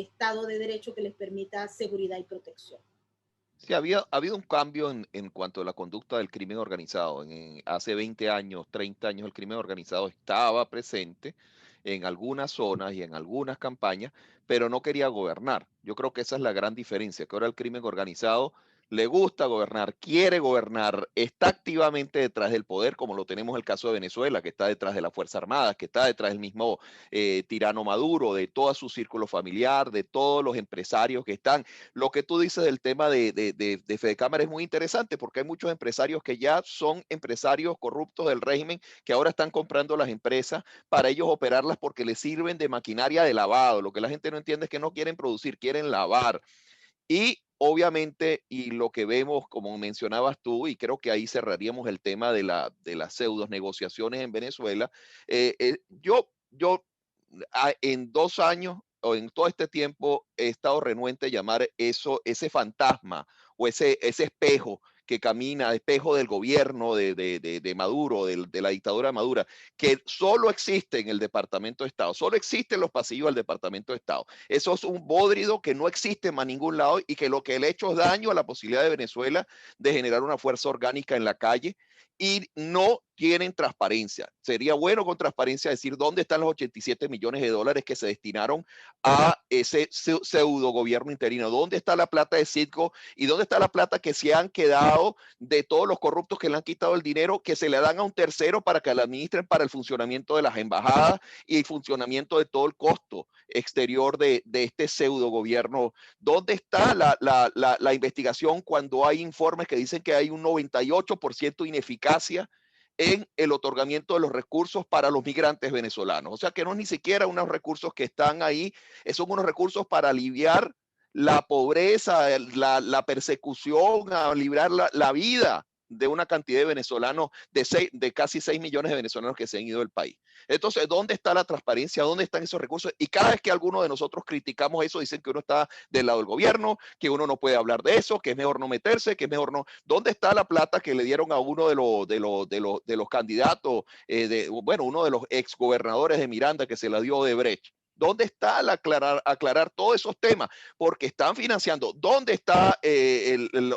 Estado de Derecho que les permita seguridad y protección. Sí, ha habido un cambio en cuanto a la conducta del crimen organizado. Hace 20 años, 30 años, el crimen organizado estaba presente en algunas zonas y en algunas campañas, pero no quería gobernar. Yo creo que esa es la gran diferencia, que ahora el crimen organizado le gusta gobernar, está activamente detrás del poder, como lo tenemos el caso de Venezuela, que está detrás de las Fuerzas Armadas, que está detrás del mismo tirano Maduro, de todo su círculo familiar, de todos los empresarios que están. Lo que tú dices del tema de Fede Cámara es muy interesante porque hay muchos empresarios que ya son empresarios corruptos del régimen que ahora están comprando las empresas para ellos operarlas porque les sirven de maquinaria de lavado. Lo que la gente no entiende es que no quieren producir, quieren lavar. Y obviamente, y lo que vemos, como mencionabas tú, y creo que ahí cerraríamos el tema de las pseudo negociaciones en Venezuela, yo en 2 años o en todo este tiempo he estado renuente a llamar eso, ese fantasma o ese espejo que camina, espejo del gobierno de Maduro, de la dictadura de Maduro, que solo existe en el Departamento de Estado, solo existe en los pasillos del Departamento de Estado. Eso es un bodrido que no existe en ningún lado y que lo que le ha hecho es daño a la posibilidad de Venezuela de generar una fuerza orgánica en la calle y no tienen transparencia. Sería bueno con transparencia decir dónde están los 87 millones de dólares que se destinaron a ese pseudo gobierno interino, dónde está la plata de Citgo y dónde está la plata que se han quedado de todos los corruptos que le han quitado el dinero, que se le dan a un tercero para que la administren para el funcionamiento de las embajadas y el funcionamiento de todo el costo exterior de este pseudo gobierno. ¿Dónde está la investigación cuando hay informes que dicen que hay un 98% de ineficacia en el otorgamiento de los recursos para los migrantes venezolanos? O sea que no es ni siquiera unos recursos que están ahí, son unos recursos para aliviar la pobreza, la persecución, a librar la vida de una cantidad de venezolanos, de casi 6 millones de venezolanos que se han ido del país. Entonces, ¿dónde está la transparencia? ¿Dónde están esos recursos? Y cada vez que alguno de nosotros criticamos eso, dicen que uno está del lado del gobierno, que uno no puede hablar de eso, que es mejor no meterse, que es mejor no. ¿Dónde está la plata que le dieron a uno de los candidatos, bueno, uno de los exgobernadores de Miranda que se la dio de Brecht? ¿Dónde está aclarar todos esos temas? Porque están financiando. ¿Dónde están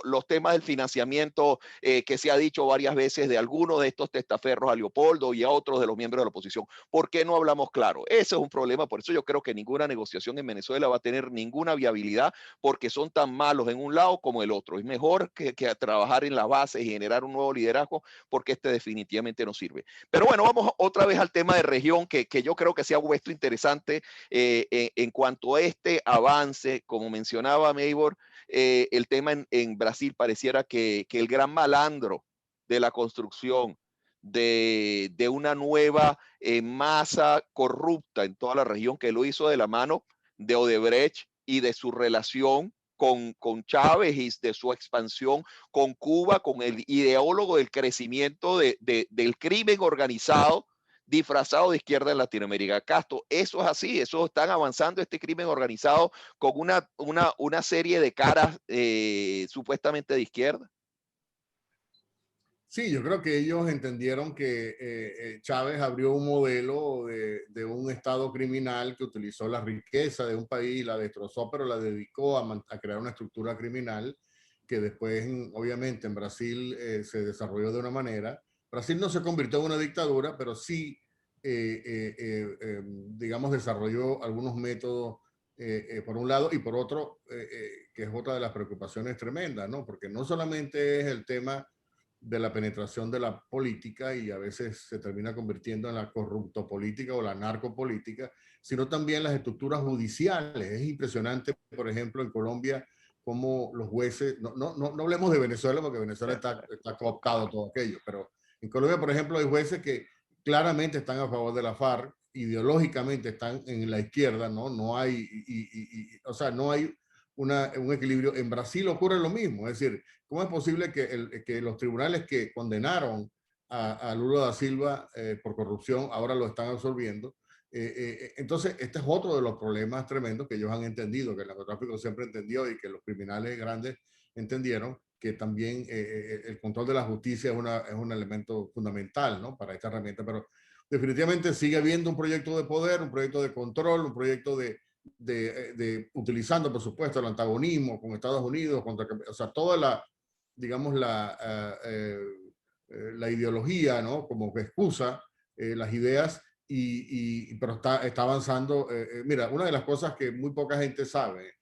los temas del financiamiento que se ha dicho varias veces de algunos de estos testaferros a Leopoldo y a otros de los miembros de la oposición? ¿Por qué no hablamos claro? Ese es un problema. Por eso yo creo que ninguna negociación en Venezuela va a tener ninguna viabilidad porque son tan malos en un lado como el otro. Es mejor que trabajar en las bases y generar un nuevo liderazgo porque este definitivamente no sirve. Pero bueno, vamos otra vez al tema de región que yo creo que se ha vuelto interesante en cuanto a este avance, como mencionaba Maybor, el tema en Brasil pareciera que el gran malandro de la construcción de una nueva masa corrupta en toda la región, que lo hizo de la mano de Odebrecht y de su relación con Chávez y de su expansión con Cuba, con el ideólogo del crecimiento del crimen organizado disfrazado de izquierda en Latinoamérica. Castro, eso es así, eso están avanzando este crimen organizado con una serie de caras supuestamente de izquierda. Sí, yo creo que ellos entendieron que Chávez abrió un modelo de un Estado criminal que utilizó la riqueza de un país, la destrozó, pero la dedicó a crear una estructura criminal que después, obviamente, en Brasil se desarrolló de una manera. Brasil no se convirtió en una dictadura, pero sí, digamos, desarrolló algunos métodos por un lado y por otro, que es otra de las preocupaciones tremendas, ¿no? Porque no solamente es el tema de la penetración de la política y a veces se termina convirtiendo en la corruptopolítica o la narcopolítica, sino también las estructuras judiciales. Es impresionante, por ejemplo, en Colombia, cómo los jueces, no hablemos de Venezuela porque Venezuela está cooptado todo aquello, pero en Colombia, por ejemplo, hay jueces que claramente están a favor de la FARC, ideológicamente están en la izquierda, ¿no? No hay, o sea, no hay un equilibrio. En Brasil ocurre lo mismo, es decir, ¿cómo es posible que los tribunales que condenaron a Lula da Silva por corrupción ahora lo están absorbiendo? Entonces, este es otro de los problemas tremendos que ellos han entendido, que el narcotráfico siempre entendió y que los criminales grandes entendieron, que también el control de la justicia es un elemento fundamental, ¿no? Para esta herramienta, pero definitivamente sigue habiendo un proyecto de poder, un proyecto de control, un proyecto utilizando, por supuesto, el antagonismo con Estados Unidos, o sea, toda la, digamos, la ideología, ¿no? Como que excusa las ideas, pero está avanzando. Mira, una de las cosas que muy poca gente sabe,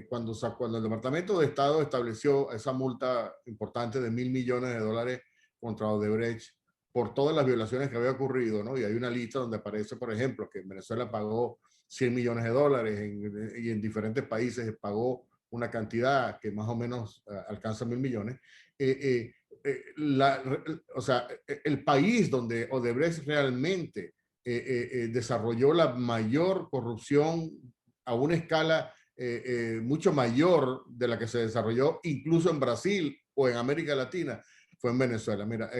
cuando el Departamento de Estado estableció esa multa importante de $1.000 millones contra Odebrecht por todas las violaciones que había ocurrido, ¿no? Y hay una lista donde aparece, por ejemplo, que Venezuela pagó $100 millones y en diferentes países pagó una cantidad que más o menos alcanza 1.000 millones. O sea, el país donde Odebrecht realmente desarrolló la mayor corrupción a una escala mucho mayor de la que se desarrolló incluso en Brasil o en América Latina, fue en Venezuela. Mira,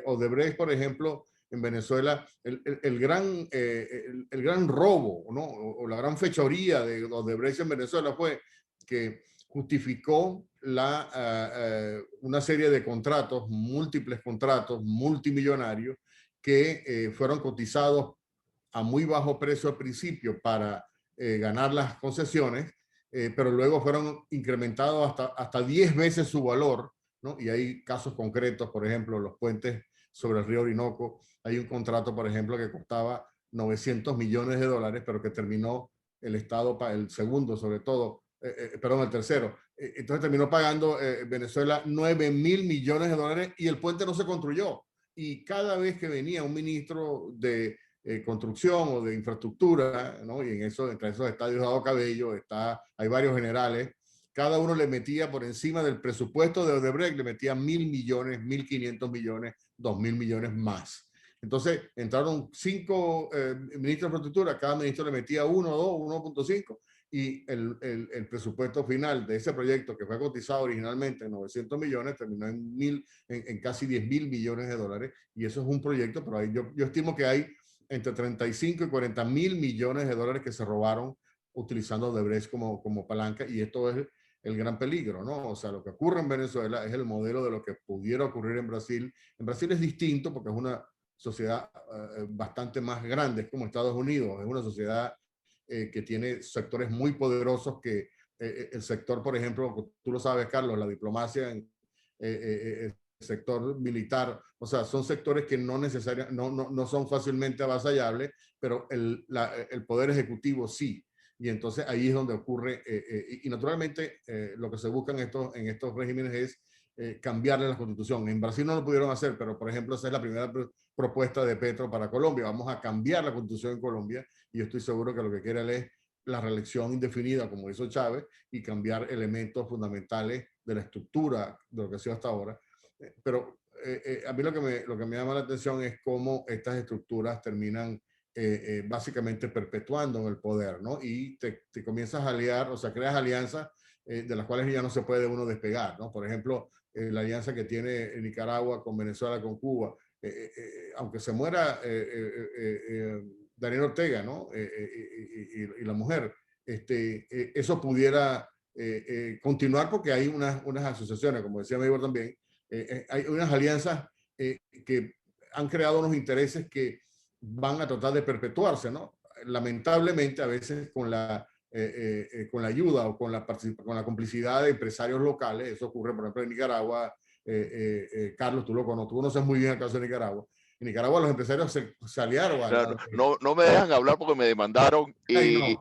Odebrecht, por ejemplo, en Venezuela, el gran robo, ¿no? O la gran fechoría de Odebrecht en Venezuela fue que justificó una serie de contratos, múltiples contratos multimillonarios que fueron cotizados a muy bajo precio al principio para ganar las concesiones, pero luego fueron incrementados hasta 10 veces su valor, ¿no? Y hay casos concretos, por ejemplo, los puentes sobre el río Orinoco. Hay un contrato, por ejemplo, que costaba $900 millones, pero que terminó el Estado, el segundo sobre todo, perdón, el tercero. Entonces terminó pagando Venezuela $9.000 millones y el puente no se construyó. Y cada vez que venía un ministro de construcción o de infraestructura, ¿no? Y entre esos está Diosdado Cabello, hay varios generales, cada uno le metía por encima del presupuesto de Odebrecht, le metía 1.000 millones, 1.500 millones, 2.000 millones más. Entonces entraron 5 ministros de infraestructura, cada ministro le metía 1, 2, 1.5, y el presupuesto final de ese proyecto, que fue cotizado originalmente en 900 millones, terminó en casi 10.000 millones de dólares, y eso es un proyecto, pero ahí yo estimo que hay entre 35 y 40 mil millones de dólares que se robaron utilizando Odebrecht como palanca, y esto es el gran peligro, ¿no? O sea, lo que ocurre en Venezuela es el modelo de lo que pudiera ocurrir en Brasil. En Brasil es distinto porque es una sociedad bastante más grande, es como Estados Unidos, es una sociedad que tiene sectores muy poderosos que el sector, por ejemplo, tú lo sabes, Carlos, la diplomacia el sector militar, o sea, son sectores que no son fácilmente avasallables, pero el poder ejecutivo sí. Y entonces ahí es donde ocurre, y naturalmente lo que se busca en estos regímenes es cambiarle la constitución. En Brasil no lo pudieron hacer, pero por ejemplo esa es la primera propuesta de Petro para Colombia. Vamos a cambiar la constitución en Colombia, y yo estoy seguro que lo que quiere es la reelección indefinida, como hizo Chávez, y cambiar elementos fundamentales de la estructura de lo que ha sido hasta ahora. Pero a mí lo que me llama la atención es cómo estas estructuras terminan básicamente perpetuando en el poder, ¿no? Y te comienzas a aliar, o sea, creas alianzas de las cuales ya no se puede uno despegar, ¿no? Por ejemplo, la alianza que tiene Nicaragua con Venezuela, con Cuba, aunque se muera Daniel Ortega, ¿no? Y la mujer, eso pudiera continuar porque hay unas asociaciones, como decía Maybor también, hay unas alianzas que han creado unos intereses que van a tratar de perpetuarse, ¿no? Lamentablemente, a veces con la ayuda o con la complicidad de empresarios locales. Eso ocurre, por ejemplo, en Nicaragua. Carlos, tú conoces muy bien el caso de Nicaragua. En Nicaragua los empresarios se aliaron. Claro, no me dejan hablar porque me demandaron y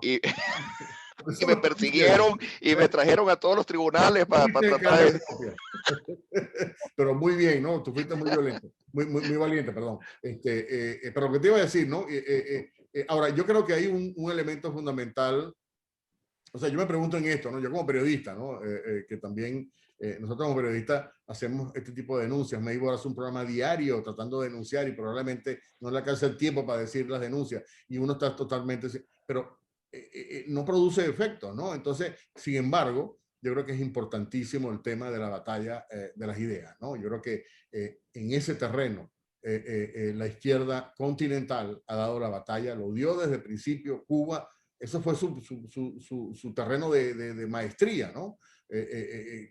me persiguieron y me trajeron a todos los tribunales para tratar de... Pero muy bien, ¿no? Tú fuiste muy violento, muy valiente, perdón. Pero lo que te iba a decir, ¿no? Ahora, yo creo que hay un elemento fundamental. O sea, yo me pregunto en esto, ¿no? Yo como periodista, ¿no? Que también nosotros como periodistas hacemos este tipo de denuncias. Maybor hace un programa diario tratando de denunciar y probablemente no le alcanza el tiempo para decir las denuncias, y uno está totalmente... Pero no produce efecto, ¿no? Entonces, sin embargo, yo creo que es importantísimo el tema de la batalla de las ideas, ¿no? Yo creo que en ese terreno la izquierda continental ha dado la batalla, lo dio desde el principio. Cuba, eso fue su terreno de maestría, ¿no?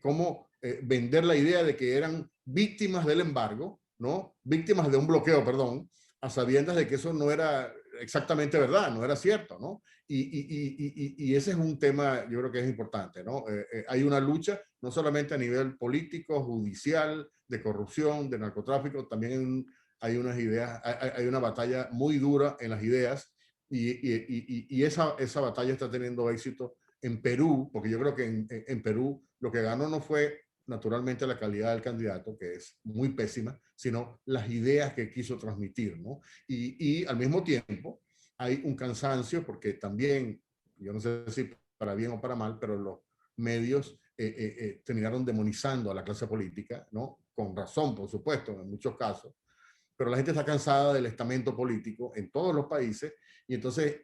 Cómo vender la idea de que eran víctimas del embargo, ¿no? Víctimas de un bloqueo, perdón, a sabiendas de que eso no era exactamente verdad, no era cierto, ¿no? Y ese es un tema, yo creo que es importante, ¿no? Hay una lucha, no solamente a nivel político, judicial, de corrupción, de narcotráfico, también hay unas ideas, hay una batalla muy dura en las ideas, y esa batalla está teniendo éxito en Perú, porque yo creo que en Perú lo que ganó no fue naturalmente la calidad del candidato, que es muy pésima, sino las ideas que quiso transmitir, ¿no? Y al mismo tiempo hay un cansancio, porque también, yo no sé si para bien o para mal, pero los medios terminaron demonizando a la clase política, ¿no? Con razón, por supuesto, en muchos casos, pero la gente está cansada del estamento político en todos los países, y entonces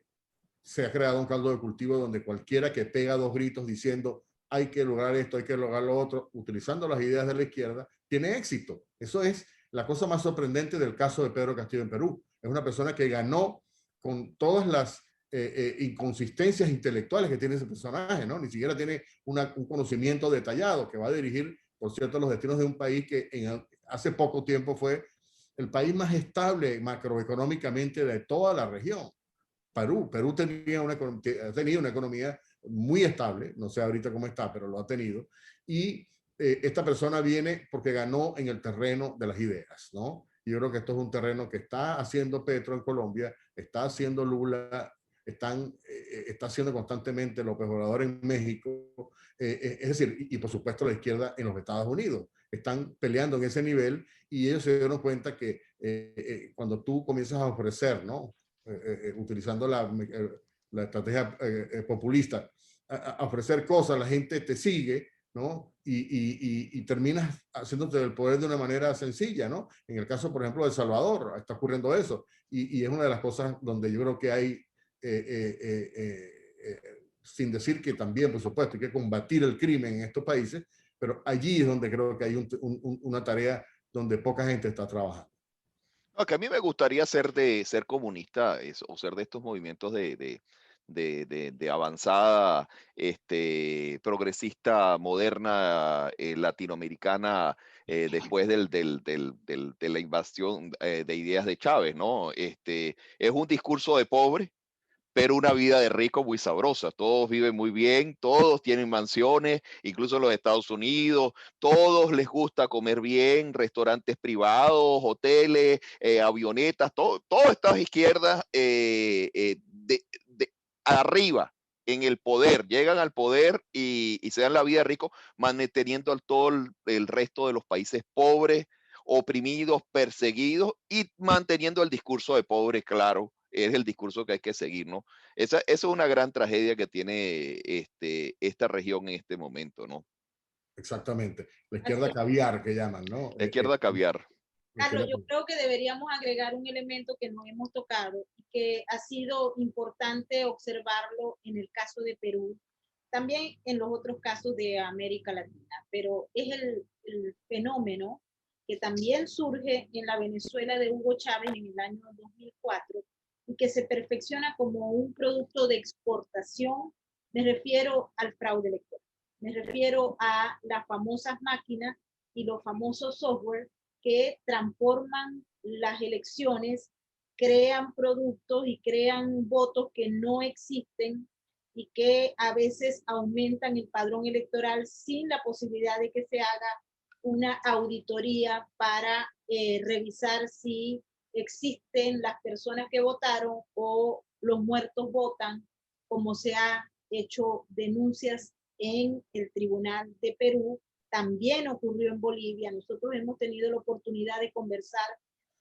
se ha creado un caldo de cultivo donde cualquiera que pega dos gritos diciendo hay que lograr esto, hay que lograr lo otro, utilizando las ideas de la izquierda, tiene éxito. Eso es la cosa más sorprendente del caso de Pedro Castillo en Perú. Es una persona que ganó con todas las inconsistencias intelectuales que tiene ese personaje, ¿no? Ni siquiera tiene un conocimiento detallado, que va a dirigir, por cierto, los destinos de un país que hace poco tiempo fue el país más estable macroeconómicamente de toda la región. Perú ha tenido una economía muy estable, no sé ahorita cómo está, pero lo ha tenido, y esta persona viene porque ganó en el terreno de las ideas, ¿no? Y yo creo que esto es un terreno que está haciendo Petro en Colombia, está haciendo Lula, está haciendo constantemente López Obrador en México, es decir, y por supuesto la izquierda en los Estados Unidos. Están peleando en ese nivel, y ellos se dieron cuenta que cuando tú comienzas a ofrecer, ¿no? Utilizando la estrategia populista, a ofrecer cosas, la gente te sigue, ¿no? Y terminas haciéndote el poder de una manera sencilla, ¿no? En el caso, por ejemplo, de El Salvador, está ocurriendo eso. Y es una de las cosas donde yo creo que hay, sin decir que también, por supuesto, hay que combatir el crimen en estos países, pero allí es donde creo que hay una tarea donde poca gente está trabajando. No, que a mí me gustaría ser comunista o ser de estos movimientos de avanzada, progresista, moderna, latinoamericana, después de la invasión de ideas de Chávez, ¿no? Es un discurso de pobre, pero una vida de rico muy sabrosa. Todos viven muy bien, todos tienen mansiones, incluso en los Estados Unidos, todos les gusta comer bien, restaurantes privados, hoteles, avionetas, todas estas izquierdas de arriba en el poder, llegan al poder y se dan la vida de rico, manteniendo a todo el resto de los países pobres, oprimidos, perseguidos y manteniendo el discurso de pobre, claro, es el discurso que hay que seguir, ¿no? Esa es una gran tragedia que tiene esta región en este momento, ¿no? Exactamente. La Así izquierda es, caviar que llaman, ¿no? La izquierda caviar. Carlos, yo creo que deberíamos agregar un elemento que no hemos tocado y que ha sido importante observarlo en el caso de Perú, también en los otros casos de América Latina, pero es el fenómeno que también surge en la Venezuela de Hugo Chávez en el año 2004 y que se perfecciona como un producto de exportación. Me refiero al fraude electoral, me refiero a las famosas máquinas y los famosos software que transforman las elecciones, crean productos y crean votos que no existen y que a veces aumentan el padrón electoral sin la posibilidad de que se haga una auditoría para revisar si existen las personas que votaron o los muertos votan, como se ha hecho denuncias en el Tribunal de Perú. También ocurrió en Bolivia. Nosotros hemos tenido la oportunidad de conversar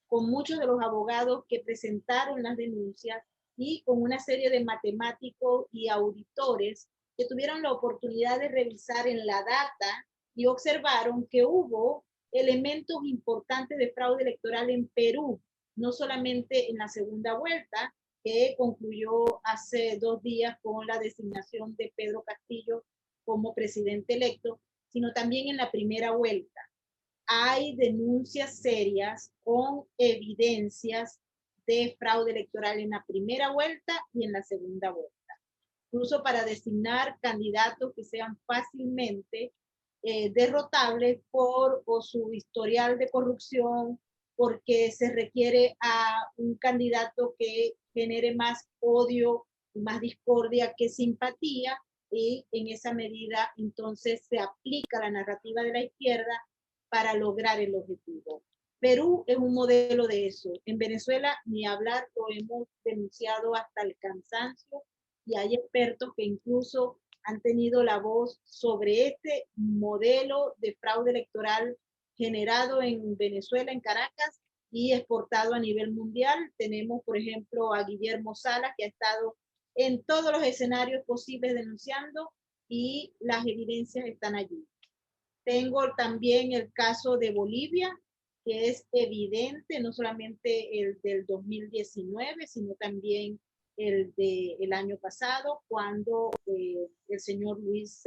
con muchos de los abogados que presentaron las denuncias y con una serie de matemáticos y auditores que tuvieron la oportunidad de revisar en la data y observaron que hubo elementos importantes de fraude electoral en Perú, no solamente en la segunda vuelta, que concluyó hace 2 días con la designación de Pedro Castillo como presidente electo, sino también en la primera vuelta. Hay denuncias serias con evidencias de fraude electoral en la primera vuelta y en la segunda vuelta, incluso para designar candidatos que sean fácilmente derrotables por o su historial de corrupción porque se requiere a un candidato que genere más odio y más discordia que simpatía, y en esa medida entonces se aplica la narrativa de la izquierda para lograr el objetivo. Perú es un modelo de eso. En Venezuela, ni hablar, lo hemos denunciado hasta el cansancio, y hay expertos que incluso han tenido la voz sobre este modelo de fraude electoral generado en Venezuela, en Caracas, y exportado a nivel mundial. Tenemos, por ejemplo, a Guillermo Salas, que ha estado en todos los escenarios posibles denunciando, y las evidencias están allí. Tengo también el caso de Bolivia, que es evidente, no solamente el del 2019, sino también el del año pasado, cuando el señor Luis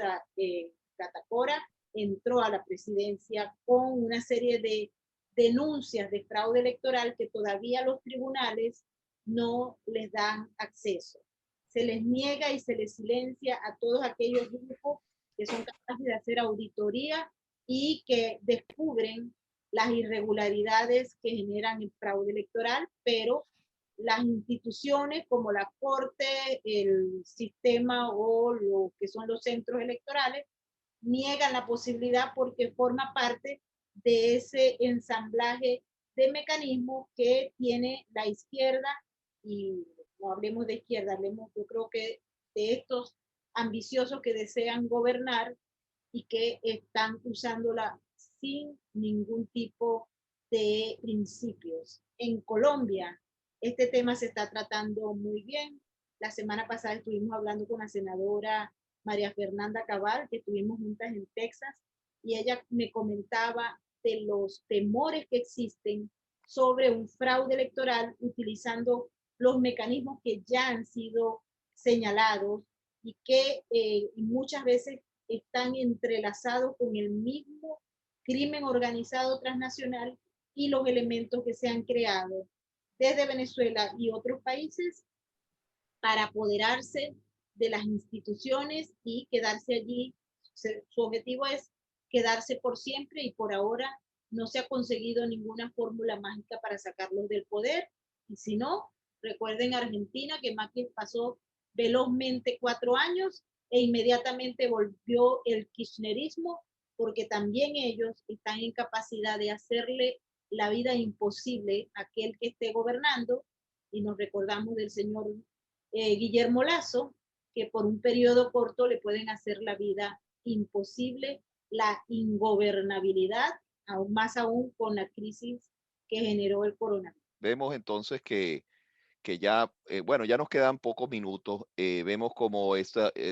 Catacora entró a la presidencia con una serie de denuncias de fraude electoral que todavía los tribunales no les dan acceso. Se les niega y se les silencia a todos aquellos grupos que son capaces de hacer auditoría y que descubren las irregularidades que generan el fraude electoral, pero las instituciones como la Corte, el sistema o lo que son los centros electorales niegan la posibilidad porque forma parte de ese ensamblaje de mecanismos que tiene la izquierda. Y no hablemos de izquierda, hablemos, yo creo que de estos ambiciosos que desean gobernar y que están usándola sin ningún tipo de principios. En Colombia, este tema se está tratando muy bien. La semana pasada estuvimos hablando con la senadora María Fernanda Cabal, que estuvimos juntas en Texas, y ella me comentaba de los temores que existen sobre un fraude electoral utilizando los mecanismos que ya han sido señalados y que muchas veces están entrelazados con el mismo crimen organizado transnacional y los elementos que se han creado desde Venezuela y otros países para apoderarse de las instituciones y quedarse allí. Su objetivo es quedarse por siempre, y por ahora no se ha conseguido ninguna fórmula mágica para sacarlos del poder. Y si no, recuerden Argentina, que Macri pasó velozmente 4 años e inmediatamente volvió el kirchnerismo, porque también ellos están en capacidad de hacerle la vida imposible a aquel que esté gobernando. Y nos recordamos del señor Guillermo Lasso, que por un periodo corto le pueden hacer la vida imposible, la ingobernabilidad, aún más aún con la crisis que generó el coronavirus. Vemos entonces que ya, bueno, ya nos quedan pocos minutos. Vemos como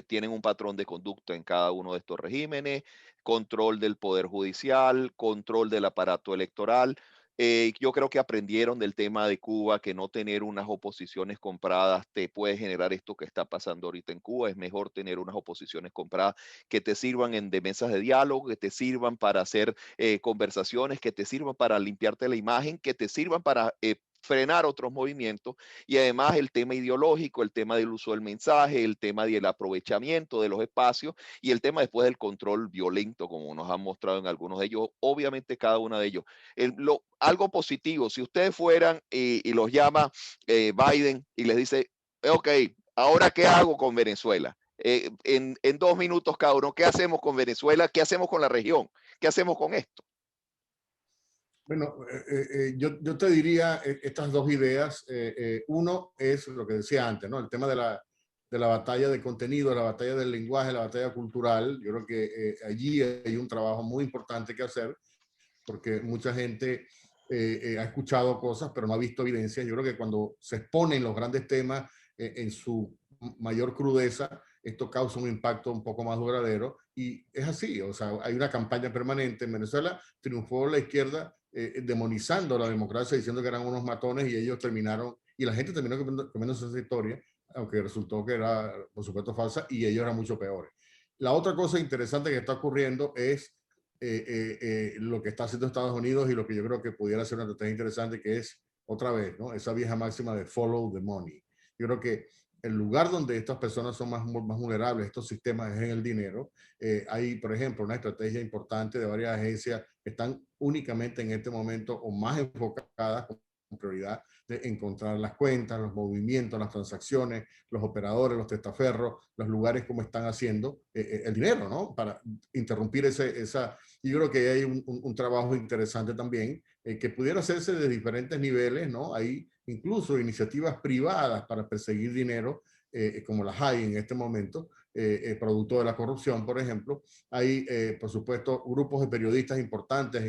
tienen un patrón de conducta en cada uno de estos regímenes: control del poder judicial, control del aparato electoral. Yo creo que aprendieron del tema de Cuba, que no tener unas oposiciones compradas te puede generar esto que está pasando ahorita en Cuba. Es mejor tener unas oposiciones compradas que te sirvan de mesas de diálogo, que te sirvan para hacer conversaciones, que te sirvan para limpiarte la imagen, que te sirvan para frenar otros movimientos. Y además el tema ideológico, el tema del uso del mensaje, el tema del aprovechamiento de los espacios, y el tema después del control violento, como nos han mostrado en algunos de ellos, obviamente cada uno de ellos. Algo positivo, si ustedes fueran y los llama Biden y les dice, ok, ¿ahora qué hago con Venezuela? En 2 minutos cada uno, ¿qué hacemos con Venezuela? ¿Qué hacemos con la región? ¿Qué hacemos con esto? Bueno, yo te diría estas dos ideas. Uno es lo que decía antes, ¿no? El tema de la batalla de contenido, la batalla del lenguaje, la batalla cultural. Yo creo que allí hay un trabajo muy importante que hacer, porque mucha gente ha escuchado cosas, pero no ha visto evidencia. Yo creo que cuando se exponen los grandes temas en su mayor crudeza, esto causa un impacto un poco más duradero. Y es así, o sea, hay una campaña permanente. En Venezuela triunfó la izquierda demonizando la democracia, diciendo que eran unos matones, y ellos terminaron, y la gente terminó comiendo esa historia, aunque resultó que era, por supuesto, falsa, y ellos eran mucho peores. La otra cosa interesante que está ocurriendo es lo que está haciendo Estados Unidos, y lo que yo creo que pudiera ser una estrategia interesante, que es, otra vez, ¿no? Esa vieja máxima de follow the money. Yo creo que el lugar donde estas personas son más vulnerables, estos sistemas, es en el dinero. Hay, por ejemplo, una estrategia importante de varias agencias que están únicamente en este momento o más enfocadas con prioridad de encontrar las cuentas, los movimientos, las transacciones, los operadores, los testaferros, los lugares como están haciendo el dinero, ¿no? Para interrumpir esa... Y yo creo que hay un trabajo interesante también que pudiera hacerse de diferentes niveles, ¿no? Hay incluso iniciativas privadas para perseguir dinero, como las hay en este momento, producto de la corrupción, por ejemplo. Hay, por supuesto, grupos de periodistas importantes,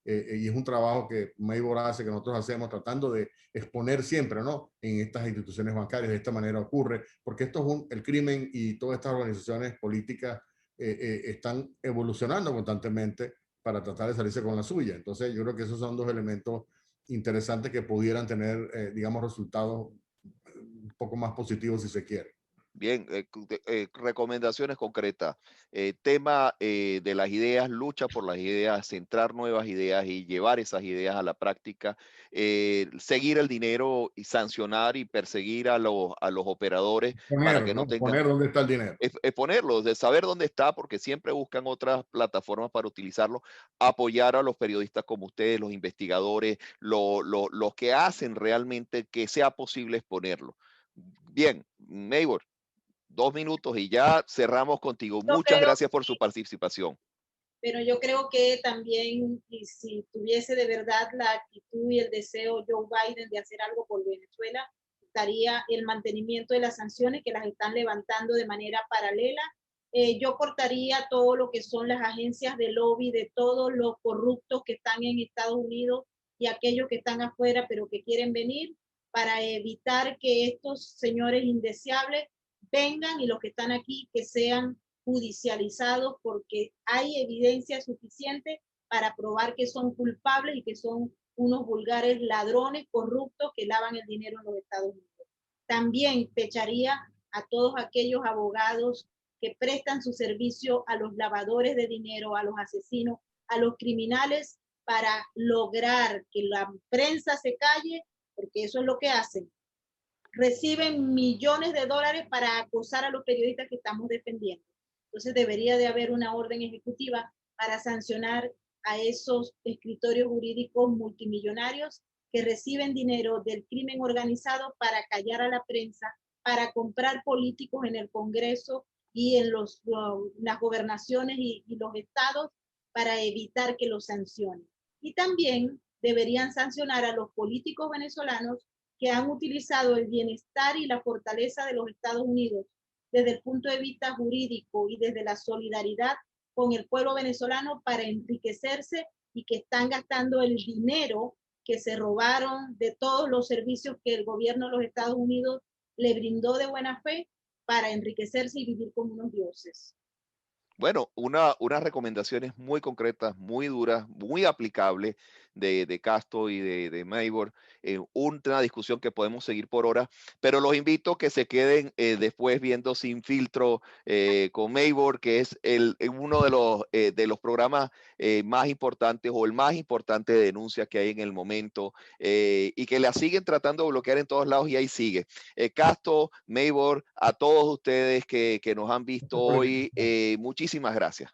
y es un trabajo que Maybor hace, que nosotros hacemos, tratando de exponer siempre, ¿no? En estas instituciones bancarias, de esta manera ocurre, porque esto es el crimen y todas estas organizaciones políticas están evolucionando constantemente para tratar de salirse con la suya. Entonces, yo creo que esos son dos elementos interesantes que pudieran tener, digamos, resultados un poco más positivos si se quiere. Bien, recomendaciones concretas. Tema de las ideas, lucha por las ideas, centrar nuevas ideas y llevar esas ideas a la práctica. Seguir el dinero y sancionar y perseguir a los operadores para Poner, que no ¿no? tengan... Poner dónde está el dinero. Exponerlos, de saber dónde está, porque siempre buscan otras plataformas para utilizarlo, apoyar a los periodistas como ustedes, los investigadores, los que hacen realmente que sea posible exponerlo. Bien, Maybor, 2 minutos y ya cerramos contigo. Yo Muchas creo, gracias por su participación. pero yo creo que también, y si tuviese de verdad la actitud y el deseo Joe Biden de hacer algo por Venezuela, estaría el mantenimiento de las sanciones que las están levantando de manera paralela. Yo cortaría todo lo que son las agencias de lobby de todos los corruptos que están en Estados Unidos y aquellos que están afuera pero que quieren venir, para evitar que estos señores indeseables vengan y los que están aquí que sean judicializados, porque hay evidencia suficiente para probar que son culpables y que son unos vulgares ladrones corruptos que lavan el dinero en los Estados Unidos. También pecharía a todos aquellos abogados que prestan su servicio a los lavadores de dinero, a los asesinos, a los criminales, para lograr que la prensa se calle, porque eso es lo que hacen. Reciben millones de dólares para acosar a los periodistas que estamos defendiendo. Entonces debería de haber una orden ejecutiva para sancionar a esos escritorios jurídicos multimillonarios que reciben dinero del crimen organizado para callar a la prensa, para comprar políticos en el Congreso y en las gobernaciones y los estados, para evitar que los sancionen. Y también deberían sancionar a los políticos venezolanos que han utilizado el bienestar y la fortaleza de los Estados Unidos desde el punto de vista jurídico y desde la solidaridad con el pueblo venezolano para enriquecerse, y que están gastando el dinero que se robaron de todos los servicios que el gobierno de los Estados Unidos le brindó de buena fe para enriquecerse y vivir como unos dioses. Bueno, unas recomendaciones muy concretas, muy duras, muy aplicables de Castro y de Maybor. Una discusión que podemos seguir por horas, pero los invito a que se queden después viendo Sin Filtro con Maybor, que es uno de los programas más importantes o el más importante de denuncias que hay en el momento, y que la siguen tratando de bloquear en todos lados y ahí sigue. Castro, Maybor, a todos ustedes que nos han visto hoy, muchísimas gracias.